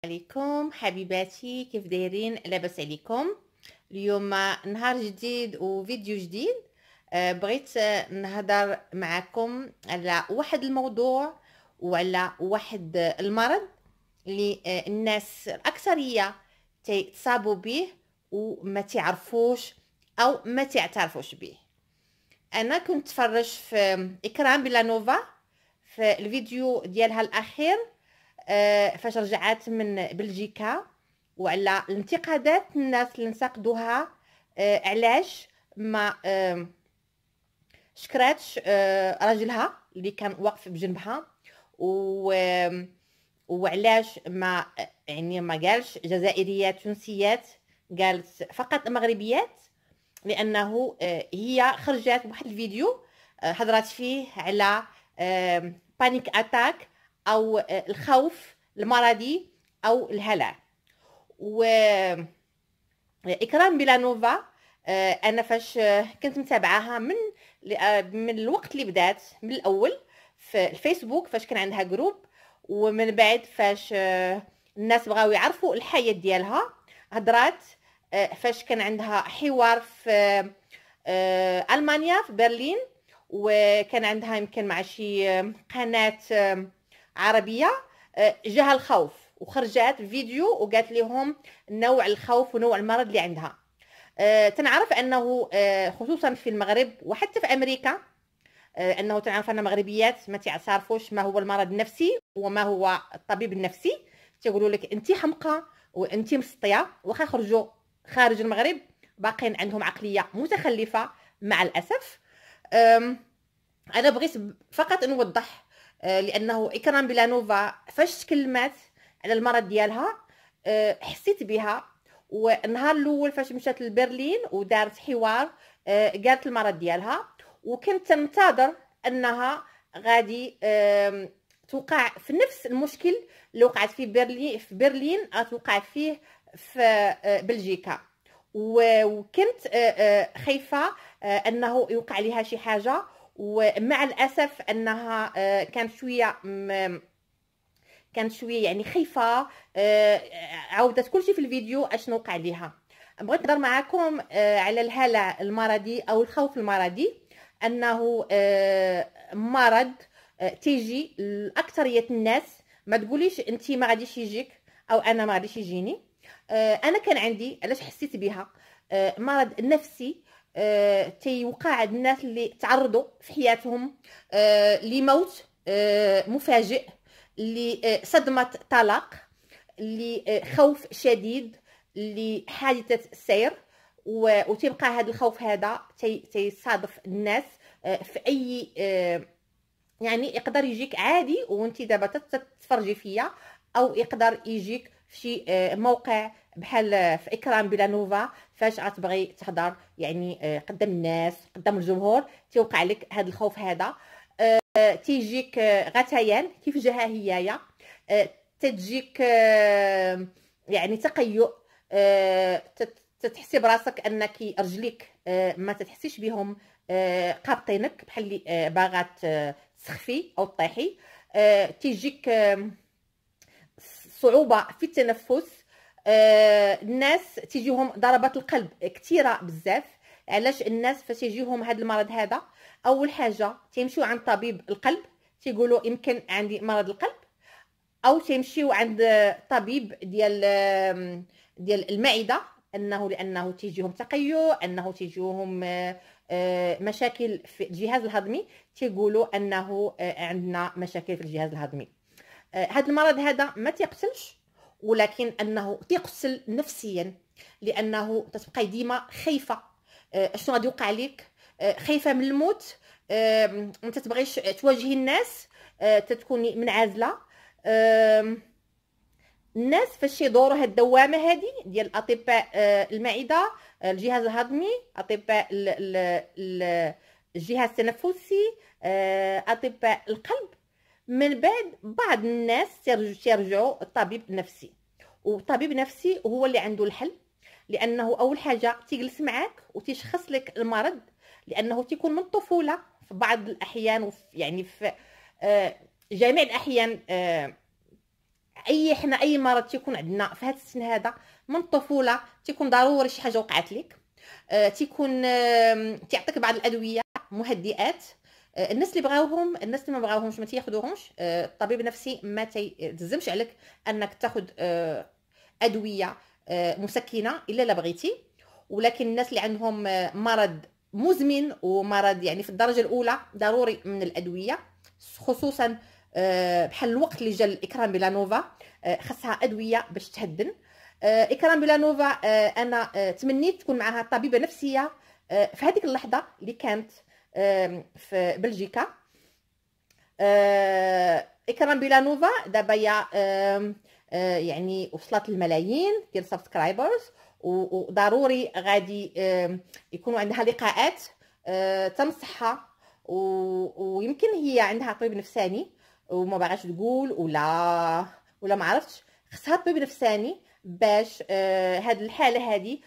عليكم حبيباتي، كيف دايرين؟ لاباس عليكم؟ اليوم نهار جديد وفيديو جديد. بغيت نهضر معكم على واحد الموضوع وعلى واحد المرض اللي الناس الأكثرية تصابوا به وما تعرفوش أو ما تعترفوش به. أنا كنت تفرج في إكرام بيلانوفا في الفيديو ديالها الأخير فاش رجعت من بلجيكا، وعلى الانتقادات الناس اللي انتقدوها علاش ما شكراتش راجلها اللي كان واقف بجنبها، وعلاش ما يعني ما قالش جزائريات تونسيات، قالت فقط مغربيات. لانه هي خرجت بواحد الفيديو هضرات فيه على بانيك اتاك او الخوف المرضي او الهلع. و اكرام بيلانوفا انا فاش كنت متابعاها من الوقت اللي بدات من الاول في الفيسبوك، فاش كان عندها جروب، ومن بعد فاش الناس بغاو يعرفوا الحياه ديالها هضرات فاش كان عندها حوار في المانيا في برلين، وكان عندها يمكن مع شي قناه عربيه، جاها الخوف وخرجت فيديو وقالت لهم نوع الخوف ونوع المرض اللي عندها. تنعرف انه خصوصا في المغرب وحتى في امريكا انه تنعرف ان المغربيات ما تعرفوش ما هو المرض النفسي وما هو الطبيب النفسي. تيقولوا لك انت حمقى وانت مسطيه، واخا خرجوا خارج المغرب باقين عندهم عقليه متخلفه مع الاسف. انا بغيت فقط نوضح لانه اكرام بيلانوفا فاش تكلمات على المرض ديالها حسيت بها. والنهار الاول فاش مشات لبرلين ودارت حوار قالت المرض ديالها، وكنت تنتظر انها غادي توقع في نفس المشكل اللي وقعت في برلين توقع فيه في بلجيكا. وكنت خايفه انه يوقع لها شي حاجه، ومع الاسف انها كانت شويه يعني خايفه. عاودت كل شيء في الفيديو اشنو وقع ليها. بغيت نهضر معكم على الهلع المرضي او الخوف المرضي، انه مرض تيجي لاكثريه الناس. ما تقوليش انت ما غاديش يجيك او انا ما غاديش يجيني. انا كان عندي علاش حسيت بها مرض نفسي تيوقع عند الناس اللي تعرضوا في حياتهم لموت مفاجئ، لصدمة طلاق، لخوف شديد، لحادثة سير. وتبقى هذا الخوف هذا تيصادف الناس في اي يعني يقدر يجيك عادي وانت دابا تتفرجي فيا، او يقدر يجيك في شي موقع بحال في اكرام بيلانوفا فاش غتبغي تهضر يعني قدام الناس قدام الجمهور توقع لك هذا الخوف هذا. تيجيك غثيان كيف جاها هيايا، تتجيك يعني تقيؤ، تتحسي براسك انك رجليك ما تتحسيش بهم قابطينك بحال اللي باغا تسخفي او طيحي. تيجيك صعوبه في التنفس. الناس تيجيهم ضربات القلب كثيره بزاف. علاش الناس فاش يجيهم هذا المرض هذا اول حاجه تيمشيو عند طبيب القلب تيقولوا يمكن عندي مرض القلب، او تيمشيو عند طبيب ديال المعده لانه تيجيهم تقيؤ، انه تيجيهم مشاكل في الجهاز الهضمي، تيقولوا انه عندنا مشاكل في الجهاز الهضمي. هذا المرض هذا ما تيقتلش، ولكن انه تيقتل نفسيا، لانه تتبقاي ديما خايفه شنو غادي يوقع لك، خايفه من الموت، ما تتبغيش تواجهي الناس، تتكوني منعزله. الناس فاش يدوروا هاد الدوامه هذه ديال اطباء المعده، الجهاز الهضمي، اطباء الجهاز التنفسي، اطباء القلب، من بعد بعض الناس تيرجعوا الطبيب النفسي. والطبيب النفسي هو اللي عنده الحل، لانه اول حاجه تيجلس معاك وتشخص لك المرض، لانه تيكون من الطفوله في بعض الاحيان يعني في جميع الاحيان حنا اي مرض تيكون عندنا في هذا السن هذا من الطفوله تيكون ضروري شي حاجه وقعت لك. تيكون تعطيك بعض الادويه مهدئات. الناس اللي بغاوهم، الناس اللي ما بغاوهمش ما تياخذوهمش. الطبيب النفسي ما تيلزمش عليك انك تاخذ ادويه مسكنه الا لا بغيتي. ولكن الناس اللي عندهم مرض مزمن ومرض يعني في الدرجه الاولى ضروري من الادويه، خصوصا بحال الوقت اللي جا الاكرام بلانوفا خاصها ادويه باش تهدن. اكرام بلانوفا انا تمنيت تكون معها طبيبه نفسيه في هذيك اللحظه اللي كانت في بلجيكا. اكرام بلانوفا دابا هي يعني وصلت الملايين ديال سبسكرايبرز، وضروري غادي يكونوا عندها لقاءات تنصحها. ويمكن هي عندها طبيب نفساني وما باغاش تقول ولا ما عرفتش. خصها طبيب نفساني باش هاد الحاله هذه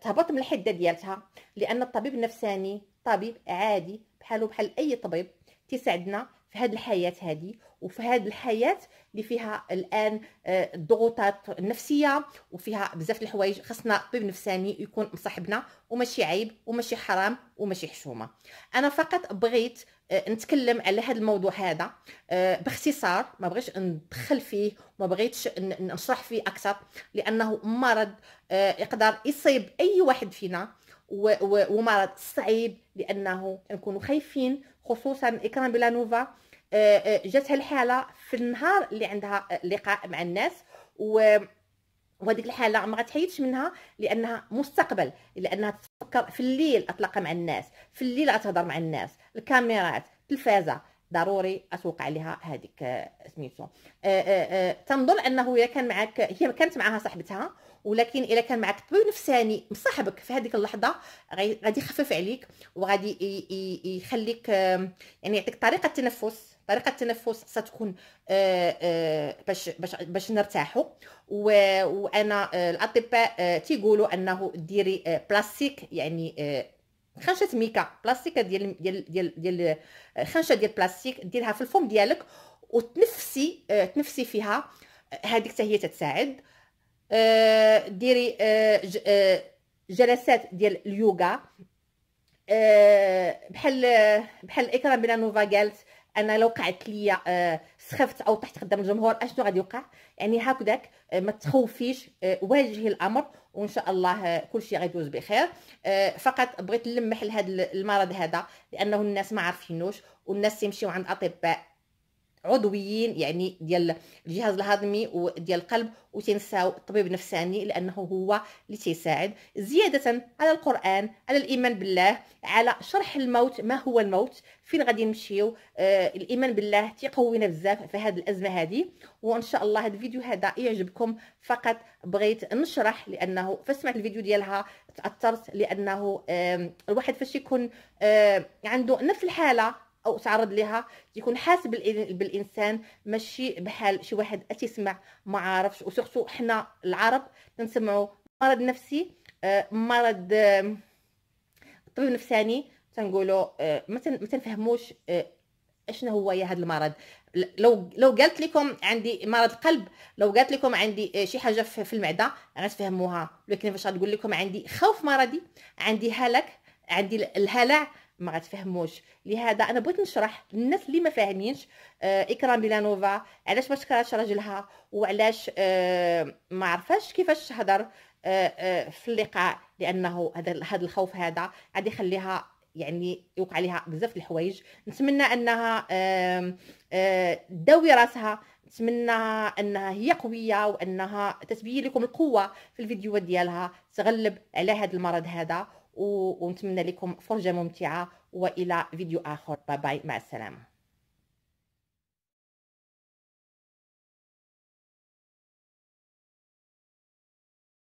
تهبط من الحده ديالتها، لان الطبيب النفساني طبيب عادي بحاله بحال اي طبيب تيساعدنا في هذه الحياه هذه، وفي هذه الحياه اللي فيها الان الضغوطات النفسيه وفيها بزاف الحوايج. خصنا طبيب نفساني يكون مصاحبنا، وماشي عيب وماشي حرام وماشي حشومه. انا فقط بغيت نتكلم على هذا الموضوع هذا باختصار، ما بغيتش ندخل فيه، ما بغيتش نشرح فيه اكثر، لانه مرض يقدر يصيب اي واحد فينا، ومرض صعيب لانه نكونوا خايفين. خصوصا اكرام بلانوفا جاتها الحاله في النهار اللي عندها لقاء مع الناس، وهذيك الحاله ما غتحيدش منها لانها مستقبل، لانها تفكر في الليل اطلق مع الناس، في الليل غتهضر مع الناس، الكاميرات، التلفازه، ضروري اتوقع عليها هذيك سميتو. تنظن انه اذا كان معك، هي كانت معها صاحبتها، ولكن اذا كان معك طبيب نفساني مصاحبك في هذيك اللحظه غادي يخفف عليك، وغادي يخليك يعني يعطيك طريقه تنفس. طريقه التنفس ستكون باش نرتاحوا. وانا الاطباء تيقولوا انه ديري بلاستيك، يعني خنشه ميكا بلاستيك ديال خنشه ديال بلاستيك ديرها في الفم ديالك تنفسي فيها. هذيك حتى هي تتساعد. ديري جلسات ديال اليوغا. بحال اكرام بلانوفا قالت انا لو قعدت ليا سخفت او طحت قدام الجمهور اشنو غادي يوقع؟ يعني هكذاك ما تخوفيش، واجهي الامر وان شاء الله كل شيء غيدوز بخير. فقط بغيت نلمح لهذا المرض هذا لانه الناس ما عارفينوش، والناس تيمشيو عند اطباء عضويين يعني ديال الجهاز الهضمي وديال القلب وتنساو الطبيب النفساني لانه هو اللي تيساعد. زياده على القران، على الايمان بالله، على شرح الموت، ما هو الموت، فين غادي نمشيو. الايمان بالله تيقوينا بزاف في هذه الازمه هذه. وان شاء الله هذا الفيديو هذا يعجبكم. فقط بغيت نشرح لانه فسمعت الفيديو ديالها تاثرت، لانه الواحد فاش يكون عنده نفس الحاله او تعرض لها يكون حاسس بالانسان، ماشي بحال شي واحد تيسمع ما عارفش. وسورتو حنا العرب تنسمعوا مرض نفسي، مرض الطبيب النفساني تنقولوا ما تنفهموش اشنو هو يا هذا المرض. لو قالت لكم عندي مرض القلب، لو قالت لكم عندي شي حاجه في المعده غتفهموها، ولكن فاش غتقول لكم عندي خوف مرضي، عندي هلك، عندي الهلع، ما غتفهموش. لهذا انا بغيت نشرح للناس اللي ما فاهمينش اكرام بلانوفا علاش ما تكرهش راجلها، وعلاش ما عرفاش كيفاش تهضر في اللقاء، لانه هذا الخوف هذا غادي يخليها يعني يوقع عليها بزاف الحوايج. نتمنى انها داوي راسها، نتمنى انها هي قويه وانها تتبين لكم القوه في الفيديوهات ديالها تغلب على هذا المرض هذا. ونتمنى لكم فرجه ممتعه، والى فيديو اخر. باي باي، مع السلامه.